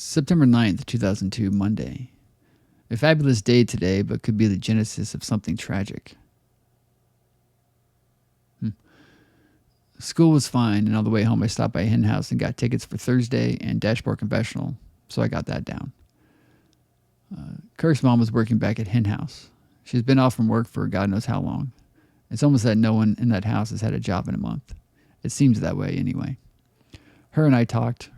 September 9th, 2002, Monday. A fabulous day today, but could be the genesis of something tragic. School was fine, and on the way home I stopped by Hen House and got tickets for Thursday and Dashboard Confessional, so I got that down. Kirk's mom was working back at Hen House. She's been off from work for God knows how long. It's almost that no one in that house has had a job in a month. It seems that way anyway. Her and I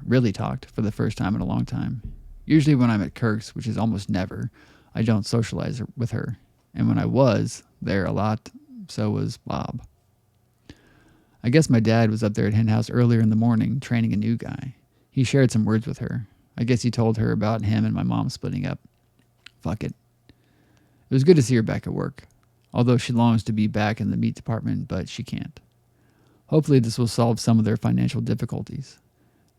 really talked, for the first time in a long time. Usually when I'm at Kirk's, which is almost never, I don't socialize with her. And when I was there a lot, so was Bob. I guess my dad was up there at Hen House earlier in the morning training a new guy. He shared some words with her. I guess he told her about him and my mom splitting up. Fuck it. It was good to see her back at work, although she longs to be back in the meat department, but she can't. Hopefully this will solve some of their financial difficulties.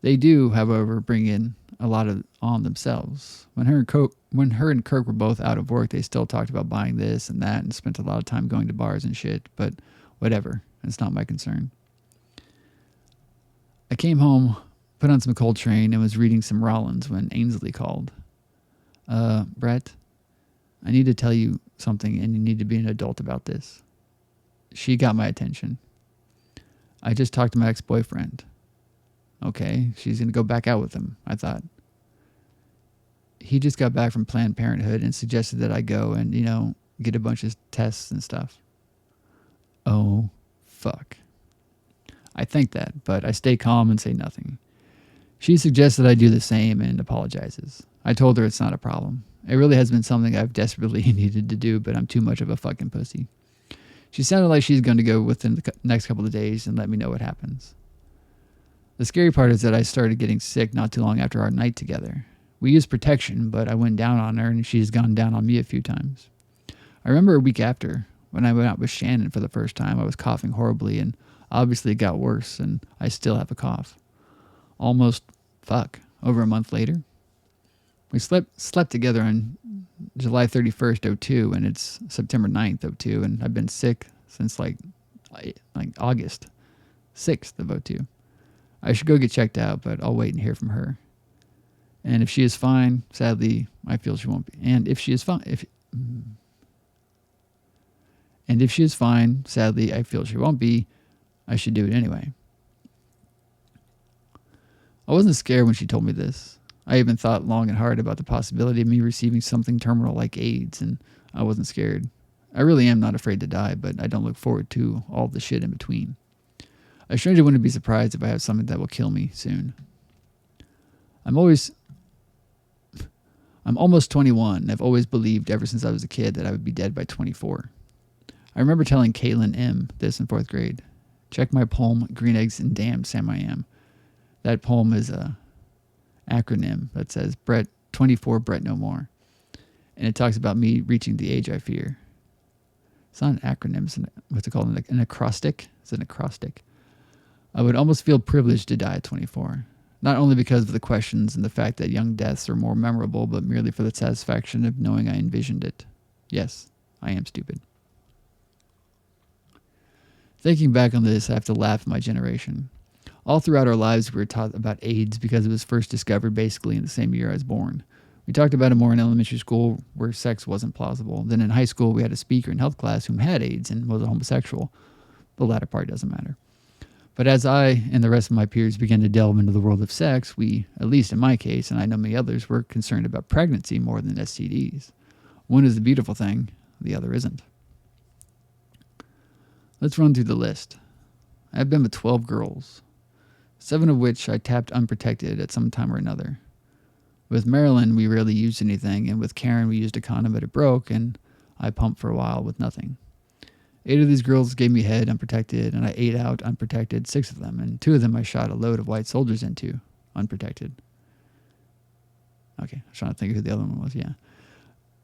They do, however, bring in a lot on themselves. When her and Kirk were both out of work, they still talked about buying this and that and spent a lot of time going to bars and shit, but whatever. It's not my concern. I came home, put on some Coltrane, and was reading some Rollins when Ainsley called. Brett, I need to tell you something, and you need to be an adult about this. She got my attention. I just talked to my ex-boyfriend. Okay, she's going to go back out with him, I thought. He just got back from Planned Parenthood and suggested that I go and, get a bunch of tests and stuff. Oh, fuck. I think that, but I stay calm and say nothing. She suggested I do the same and apologizes. I told her it's not a problem. It really has been something I've desperately needed to do, but I'm too much of a fucking pussy. She sounded like she's going to go within the next couple of days and let me know what happens. The scary part is that I started getting sick not too long after our night together. We used protection, but I went down on her and she's gone down on me a few times. I remember a week after, when I went out with Shannon for the first time, I was coughing horribly and obviously it got worse and I still have a cough. Almost, over a month later. We slept together on July 31st, 02, and it's September 9th, 02, and I've been sick since like August 6th of 02. I should go get checked out, but I'll wait and hear from her. And if she is fine, sadly, I feel she won't be. And if she is fine, sadly, I feel she won't be, I should do it anyway. I wasn't scared when she told me this. I even thought long and hard about the possibility of me receiving something terminal like AIDS, and I wasn't scared. I really am not afraid to die, but I don't look forward to all the shit in between. A stranger wouldn't be surprised if I have something that will kill me soon. I'm almost 21, and I've always believed ever since I was a kid that I would be dead by 24. I remember telling Caitlin M. this in 4th grade. Check my poem, Green Eggs and Damned Sam I Am. That poem is a acronym that says 24 Brett no more. And it talks about me reaching the age I fear. It's not an acronym, it's what's it called? An acrostic? It's an acrostic. I would almost feel privileged to die at 24. Not only because of the questions and the fact that young deaths are more memorable, but merely for the satisfaction of knowing I envisioned it. Yes, I am stupid. Thinking back on this, I have to laugh at my generation. All throughout our lives, we were taught about AIDS because it was first discovered basically in the same year I was born. We talked about it more in elementary school where sex wasn't plausible. Then in high school, we had a speaker in health class who had AIDS and was a homosexual. The latter part doesn't matter. But as I and the rest of my peers began to delve into the world of sex, we, at least in my case, and I know many others, were concerned about pregnancy more than STDs. One is the beautiful thing, the other isn't. Let's run through the list. I've been with 12 girls. 7 of which I tapped unprotected at some time or another. With Marilyn, we rarely used anything, and with Karen, we used a condom but it broke, and I pumped for a while with nothing. 8 of these girls gave me head unprotected, and I ate out unprotected 6 of them, and 2 of them I shot a load of white soldiers into, unprotected. Okay, I was trying to think of who the other one was, yeah.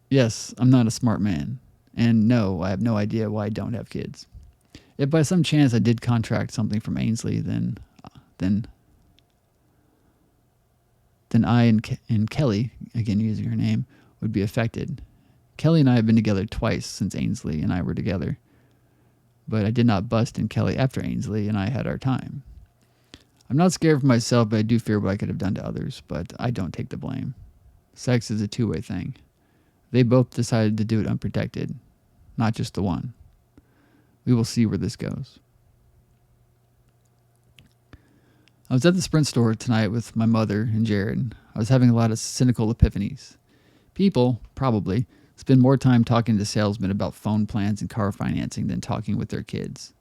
Yes, I'm not a smart man, and no, I have no idea why I don't have kids. If by some chance I did contract something from Ainsley, then I and Kelly, again using her name, would be affected. Kelly and I have been together twice since Ainsley and I were together. But I did not bust in Kelly after Ainsley and I had our time. I'm not scared for myself, but I do fear what I could have done to others, but I don't take the blame. Sex is a two-way thing. They both decided to do it unprotected, not just the one. We will see where this goes. I was at the Sprint store tonight with my mother and Jared. I was having a lot of cynical epiphanies. People, probably, spend more time talking to salesmen about phone plans and car financing than talking with their kids.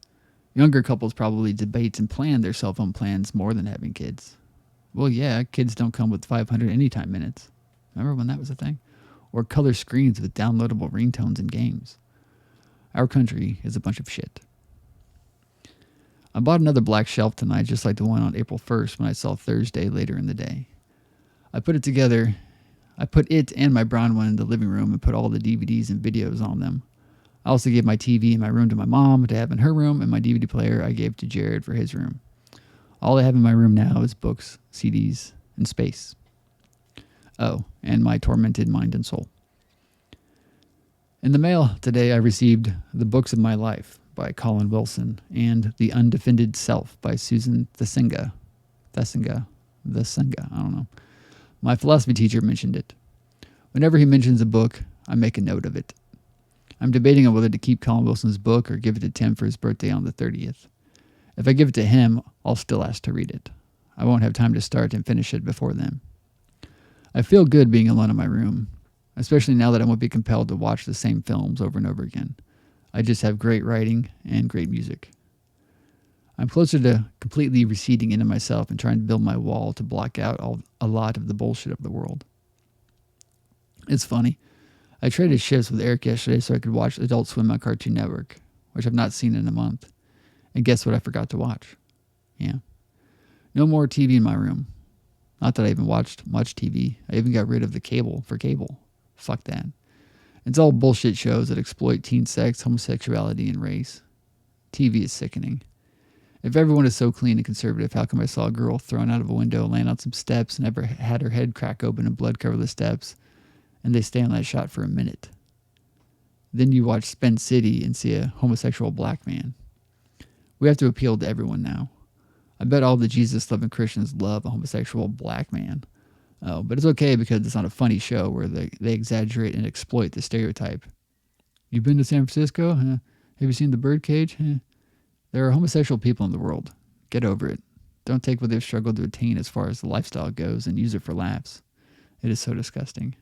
Younger couples probably debate and plan their cell phone plans more than having kids. Well, yeah, kids don't come with 500 anytime minutes. Remember when that was a thing? Or color screens with downloadable ringtones and games. Our country is a bunch of shit. I bought another black shelf tonight, just like the one on April 1st when I saw Thursday later in the day. I put it and my brown one in the living room and put all the DVDs and videos on them. I also gave my TV in my room to my mom to have in her room, and my DVD player I gave to Jared for his room. All I have in my room now is books, CDs, and space. Oh, and my tormented mind and soul. In the mail today, I received The Books of My Life by Colin Wilson and The Undefended Self by Susan Thesinga, I don't know. My philosophy teacher mentioned it. Whenever he mentions a book, I make a note of it. I'm debating on whether to keep Colin Wilson's book or give it to Tim for his birthday on the 30th. If I give it to him, I'll still ask to read it. I won't have time to start and finish it before then. I feel good being alone in my room, especially now that I won't be compelled to watch the same films over and over again. I just have great writing and great music. I'm closer to completely receding into myself and trying to build my wall to block out a lot of the bullshit of the world. It's funny. I traded shifts with Eric yesterday so I could watch Adult Swim on Cartoon Network, which I've not seen in a month. And guess what I forgot to watch? Yeah. No more TV in my room. Not that I even watched much TV. I even got rid of the cable for cable. Fuck that. It's all bullshit shows that exploit teen sex, homosexuality, and race. TV is sickening. If everyone is so clean and conservative, how come I saw a girl thrown out of a window, land on some steps, and ever had her head crack open and blood cover the steps, and they stay on that shot for a minute? Then you watch Spend City and see a homosexual black man. We have to appeal to everyone now. I bet all the Jesus-loving Christians love a homosexual black man. Oh, but it's okay because it's on a funny show where they exaggerate and exploit the stereotype. You been to San Francisco? Huh? Have you seen the birdcage? Huh? There are homosexual people in the world. Get over it. Don't take what they've struggled to attain as far as the lifestyle goes and use it for laughs. It is so disgusting.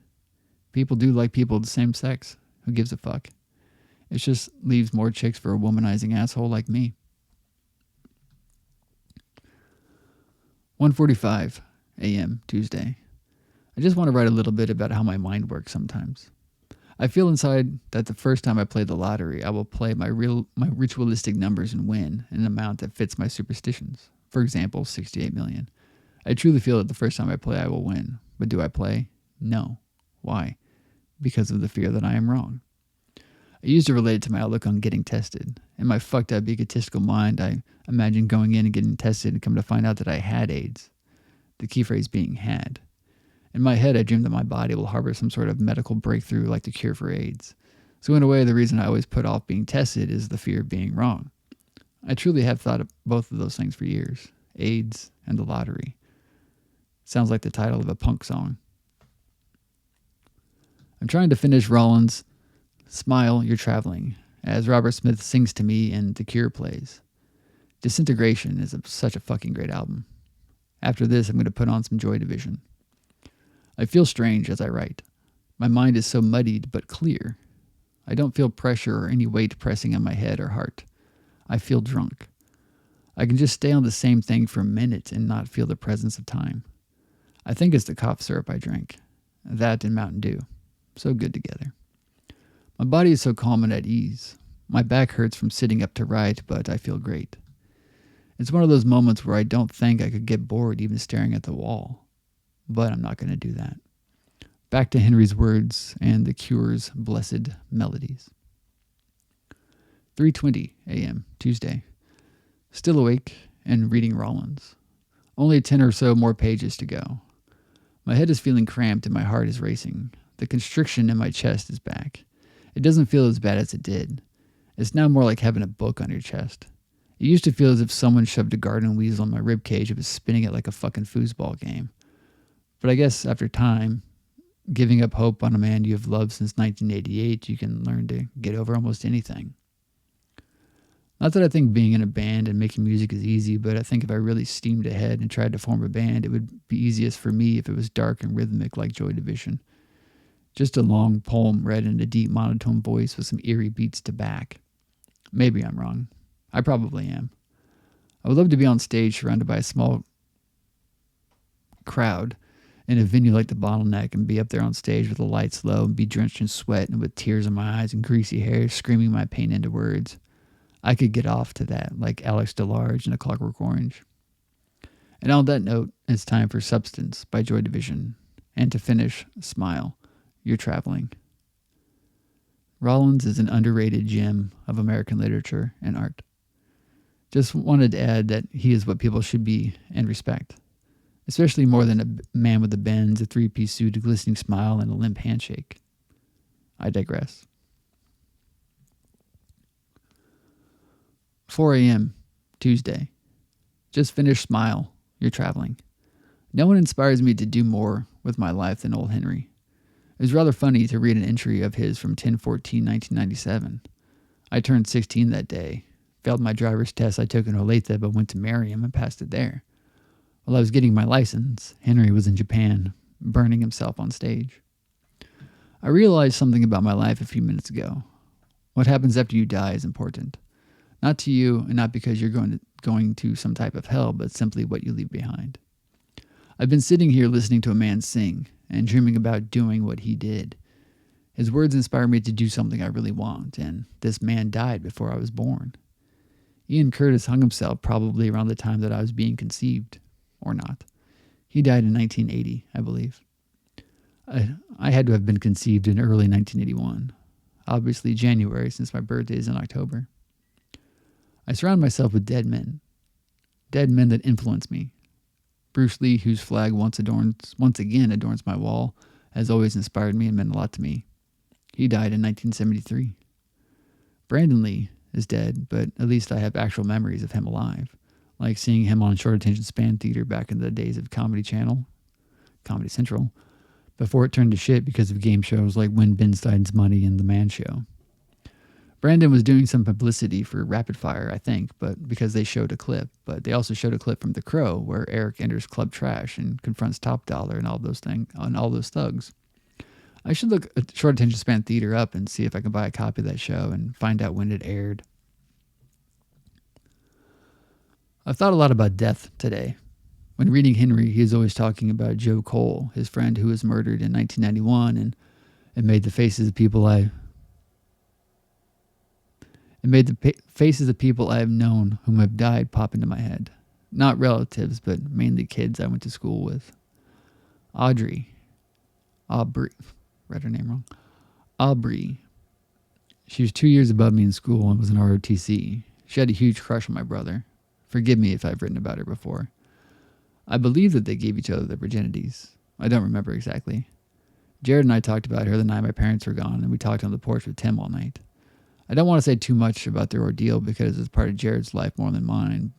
People do like people of the same sex. Who gives a fuck? It just leaves more chicks for a womanizing asshole like me. 1:45 a.m. Tuesday. I just want to write a little bit about how my mind works sometimes. I feel inside that the first time I play the lottery, I will play my ritualistic numbers and win an amount that fits my superstitions. For example, 68 million. I truly feel that the first time I play, I will win. But do I play? No. Why? Because of the fear that I am wrong. I used to relate it to my outlook on getting tested. In my fucked up egotistical mind, I imagined going in and getting tested and come to find out that I had AIDS. The key phrase being had. In my head, I dream that my body will harbor some sort of medical breakthrough like the cure for AIDS. So in a way, the reason I always put off being tested is the fear of being wrong. I truly have thought of both of those things for years. AIDS and the lottery. Sounds like the title of a punk song. I'm trying to finish Rollins' Smile, You're Traveling, as Robert Smith sings to me and The Cure plays. Disintegration is such a fucking great album. After this, I'm going to put on some Joy Division. I feel strange as I write. My mind is so muddied but clear. I don't feel pressure or any weight pressing on my head or heart. I feel drunk. I can just stay on the same thing for a minute and not feel the presence of time. I think it's the cough syrup I drank. That and Mountain Dew. So good together. My body is so calm and at ease. My back hurts from sitting up to write, but I feel great. It's one of those moments where I don't think I could get bored even staring at the wall. But I'm not going to do that. Back to Henry's words and The Cure's blessed melodies. 3:20 a.m. Tuesday. Still awake and reading Rollins. Only 10 or so more pages to go. My head is feeling cramped and my heart is racing. The constriction in my chest is back. It doesn't feel as bad as it did. It's now more like having a book on your chest. It used to feel as if someone shoved a garden weasel in my ribcage and was spinning it like a fucking foosball game. But I guess after time, giving up hope on a man you have loved since 1988, you can learn to get over almost anything. Not that I think being in a band and making music is easy, but I think if I really steamed ahead and tried to form a band, it would be easiest for me if it was dark and rhythmic like Joy Division. Just a long poem read in a deep monotone voice with some eerie beats to back. Maybe I'm wrong. I probably am. I would love to be on stage surrounded by a small crowd in a venue like the Bottleneck and be up there on stage with the lights low and be drenched in sweat and with tears in my eyes and greasy hair screaming my pain into words. I could get off to that like Alex DeLarge in A Clockwork Orange. And on that note, it's time for Substance by Joy Division. And to finish, Smile. You're traveling. Rollins is an underrated gem of American literature and art. Just wanted to add that he is what people should be and respect. Especially more than a man with a Benz, a three-piece suit, a glistening smile, and a limp handshake. I digress. 4 a.m., Tuesday. Just finished Smile. You're traveling. No one inspires me to do more with my life than old Henry. It was rather funny to read an entry of his from 10/14/1997. I turned 16 that day, failed my driver's test I took in Olathe, but went to Merriam and passed it there. While I was getting my license, Henry was in Japan, burning himself on stage. I realized something about my life a few minutes ago. What happens after you die is important. Not to you, and not because you're going to some type of hell, but simply what you leave behind. I've been sitting here listening to a man sing and dreaming about doing what he did. His words inspire me to do something I really want, and this man died before I was born. Ian Curtis hung himself probably around the time that I was being conceived, or not. He died in 1980, I believe. I had to have been conceived in early 1981, obviously January since my birthday is in October. I surround myself with dead men that influence me. Bruce Lee, whose flag once again adorns my wall, has always inspired me and meant a lot to me. He died in 1973. Brandon Lee is dead, but at least I have actual memories of him alive, like seeing him on short attention span theater back in the days of Comedy Central, before it turned to shit because of game shows like Win Benstein's Money and The Man Show. Brandon was doing some publicity for Rapid Fire, I think, but because they showed a clip. But they also showed a clip from The Crow where Eric enters Club Trash and confronts Top Dollar and all those thugs. I should look at Short Attention Span Theater up and see if I can buy a copy of that show and find out when it aired. I've thought a lot about death today. When reading Henry, he is always talking about Joe Cole, his friend who was murdered in 1991, and it made the faces of people I have known whom have died pop into my head. Not relatives, but mainly kids I went to school with. Aubrey. Read her name wrong. Aubrey. She was 2 years above me in school and was an ROTC. She had a huge crush on my brother. Forgive me if I've written about her before. I believe that they gave each other their virginities. I don't remember exactly. Jared and I talked about her the night my parents were gone, and we talked on the porch with Tim all night. I don't want to say too much about their ordeal because it's part of Jared's life more than mine.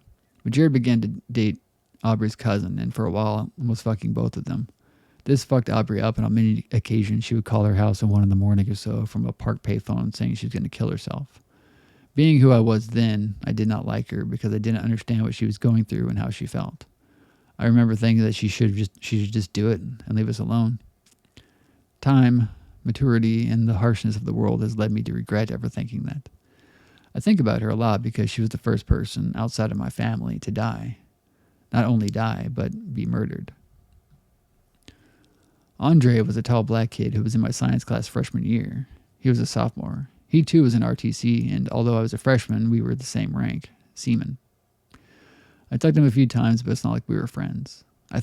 But Jared began to date Aubrey's cousin, and for a while was fucking both of them. This fucked Aubrey up, and on many occasions she would call her house at 1 a.m. or so from a park payphone saying she was going to kill herself. Being who I was then, I did not like her because I didn't understand what she was going through and how she felt. I remember thinking that she should just do it and leave us alone. Time, maturity, and the harshness of the world has led me to regret ever thinking that. I think about her a lot because she was the first person outside of my family to die. Not only die, but be murdered. Andre was a tall black kid who was in my science class freshman year. He was a sophomore. He too was an RTC, and although I was a freshman, we were the same rank, seaman. I talked to him a few times, but it's not like we were friends. I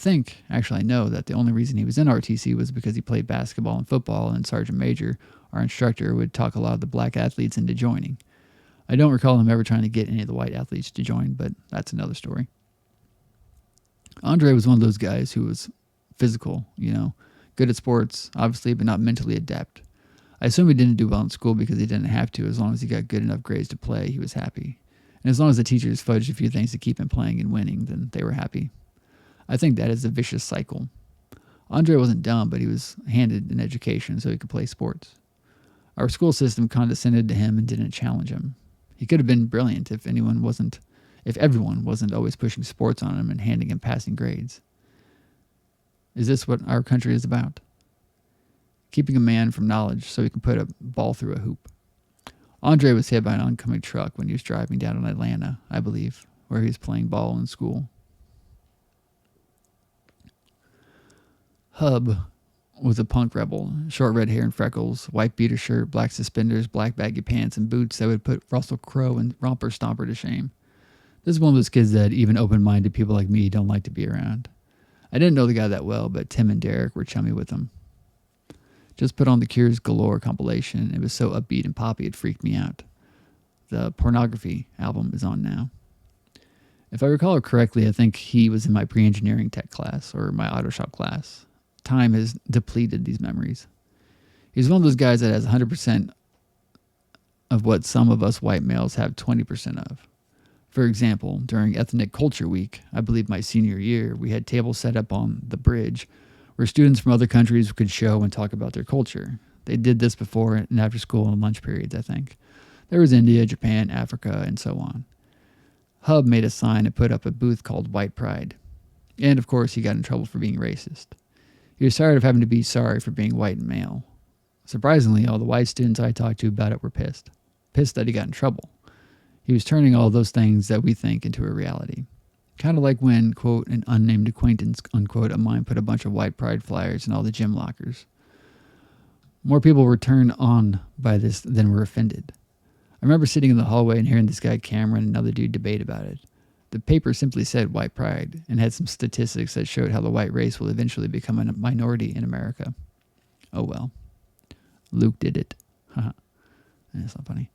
know that the only reason he was in RTC was because he played basketball and football, and Sergeant Major, our instructor, would talk a lot of the black athletes into joining. I don't recall him ever trying to get any of the white athletes to join, but that's another story. Andre was one of those guys who was physical, good at sports, obviously, but not mentally adept. I assume he didn't do well in school because he didn't have to. As long as he got good enough grades to play, he was happy. And as long as the teachers fudged a few things to keep him playing and winning, then they were happy. I think that is a vicious cycle. Andre wasn't dumb, but he was handed an education so he could play sports. Our school system condescended to him and didn't challenge him. He could have been brilliant if everyone wasn't always pushing sports on him and handing him passing grades. Is this what our country is about? Keeping a man from knowledge so he can put a ball through a hoop. Andre was hit by an oncoming truck when he was driving down in Atlanta, I believe, where he was playing ball in school. Hub was a punk rebel, short red hair and freckles, white beater shirt, black suspenders, black baggy pants, and boots that would put Russell Crowe and Romper Stomper to shame. This is one of those kids that even open-minded people like me don't like to be around. I didn't know the guy that well, but Tim and Derek were chummy with him. Just put on the Cure's Galore compilation. It was so upbeat and poppy it freaked me out. The Pornography album is on now. If I recall correctly, I think he was in my pre-engineering tech class or my auto shop class. Time has depleted these memories. He's one of those guys that has 100% of what some of us white males have 20% of. For example, during Ethnic Culture Week, I believe my senior year, we had tables set up on the bridge where students from other countries could show and talk about their culture. They did this before and after school and lunch periods, I think. There was India, Japan, Africa, and so on. Hub made a sign and put up a booth called White Pride. And of course, he got in trouble for being racist. He was tired of having to be sorry for being white and male. Surprisingly, all the white students I talked to about it were pissed. Pissed that he got in trouble. He was turning all those things that we think into a reality. Kind of like when, quote, an unnamed acquaintance, unquote, of mine put a bunch of white pride flyers in all the gym lockers. More people were turned on by this than were offended. I remember sitting in the hallway and hearing this guy Cameron and another dude debate about it. The paper simply said white pride and had some statistics that showed how the white race will eventually become a minority in America. Oh well. Luke did it. Haha. That's not funny.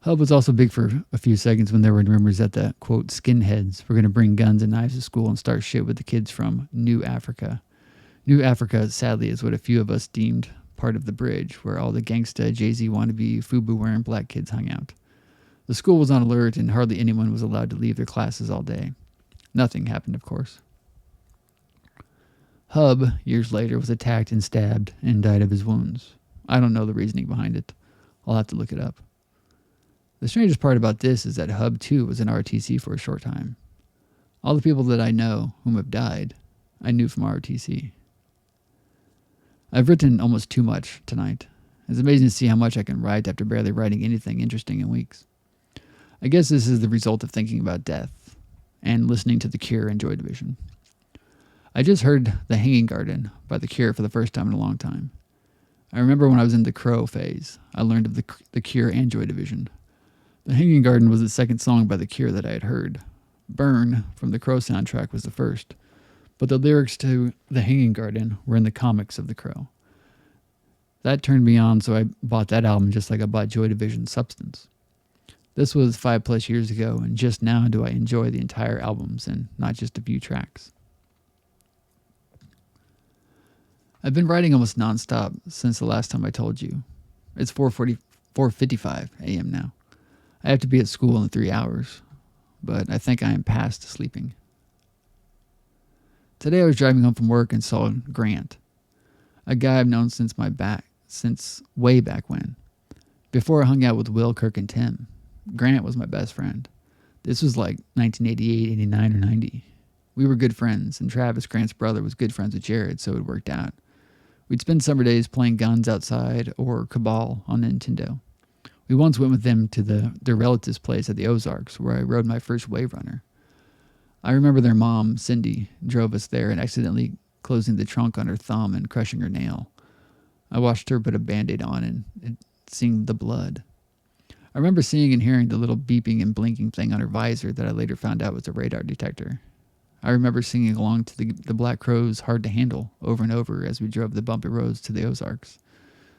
Hub was also big for a few seconds when there were rumors that the, quote, skinheads were going to bring guns and knives to school and start shit with the kids from New Africa. New Africa, sadly, is what a few of us deemed part of the bridge, where all the gangsta, Jay-Z wannabe, FUBU-wearing black kids hung out. The school was on alert and hardly anyone was allowed to leave their classes all day. Nothing happened, of course. Hub, years later, was attacked and stabbed and died of his wounds. I don't know the reasoning behind it. I'll have to look it up. The strangest part about this is that Hub, too, was in ROTC for a short time. All the people that I know whom have died, I knew from ROTC. I've written almost too much tonight. It's amazing to see how much I can write after barely writing anything interesting in weeks. I guess this is the result of thinking about death and listening to The Cure and Joy Division. I just heard The Hanging Garden by The Cure for the first time in a long time. I remember when I was in the Crow phase, I learned of the Cure and Joy Division. The Hanging Garden was the second song by The Cure that I had heard. Burn from the Crow soundtrack was the first, but the lyrics to The Hanging Garden were in the comics of The Crow. That turned me on, so I bought that album just like I bought Joy Division's Substance. This was 5+ years ago, and just now do I enjoy the entire albums and not just a few tracks. I've been writing almost nonstop since the last time I told you. It's 4:55 a.m. now. I have to be at school in 3 hours, but I think I am past sleeping. Today I was driving home from work and saw Grant, a guy I've known since way back when. Before I hung out with Will, Kirk, and Tim, Grant was my best friend. This was like 1988, 89, or 90. We were good friends, and Travis, Grant's brother, was good friends with Jared, so it worked out. We'd spend summer days playing guns outside or Cabal on Nintendo. We once went with them to their relative's place at the Ozarks, where I rode my first Wave Runner. I remember their mom, Cindy, drove us there and accidentally closing the trunk on her thumb and crushing her nail. I watched her put a Band-Aid on and seeing the blood. I remember seeing and hearing the little beeping and blinking thing on her visor that I later found out was a radar detector. I remember singing along to the Black Crowes' Hard to Handle over and over as we drove the bumpy roads to the Ozarks.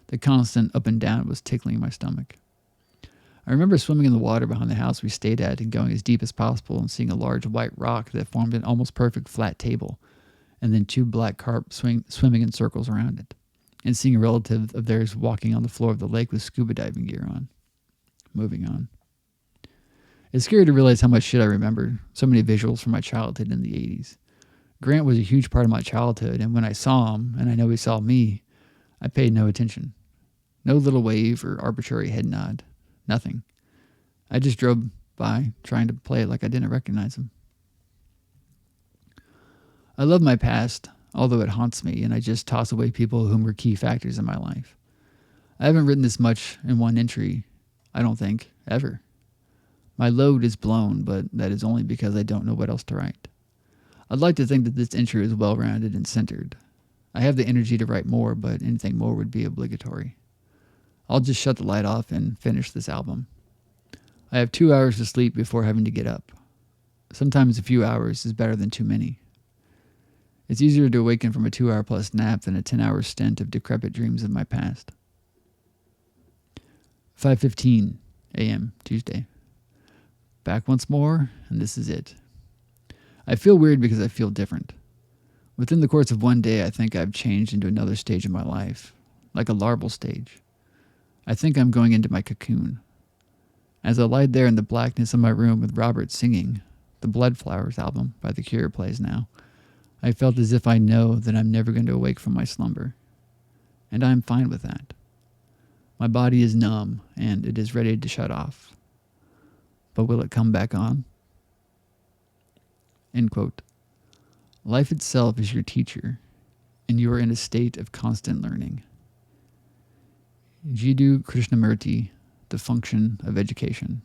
The constant up and down was tickling my stomach. I remember swimming in the water behind the house we stayed at and going as deep as possible and seeing a large white rock that formed an almost perfect flat table, and then 2 black carp swimming in circles around it, and seeing a relative of theirs walking on the floor of the lake with scuba diving gear on. Moving on. It's scary to realize how much shit I remember. So many visuals from my childhood in the 80s. Grant was a huge part of my childhood, and when I saw him, and I know he saw me, I paid no attention. No little wave or arbitrary head nod. Nothing. I just drove by, trying to play it like I didn't recognize him. I love my past, although it haunts me, and I just toss away people whom were key factors in my life. I haven't written this much in one entry, I don't think, ever. My load is blown, but that is only because I don't know what else to write. I'd like to think that this entry is well-rounded and centered. I have the energy to write more, but anything more would be obligatory. I'll just shut the light off and finish this album. I have 2 hours to sleep before having to get up. Sometimes a few hours is better than too many. It's easier to awaken from a 2-hour plus nap than a 10-hour stint of decrepit dreams of my past. 5:15 a.m. Tuesday. Back once more, and this is it. I feel weird because I feel different. Within the course of one day, I think I've changed into another stage of my life, like a larval stage. I think I'm going into my cocoon. As I lied there in the blackness of my room with Robert singing, the Blood Flowers album by The Cure plays now, I felt as if I know that I'm never going to awake from my slumber. And I'm fine with that. My body is numb, and it is ready to shut off. But will it come back on? End quote. Life itself is your teacher, and you are in a state of constant learning. Jiddu Krishnamurti, The Function of Education.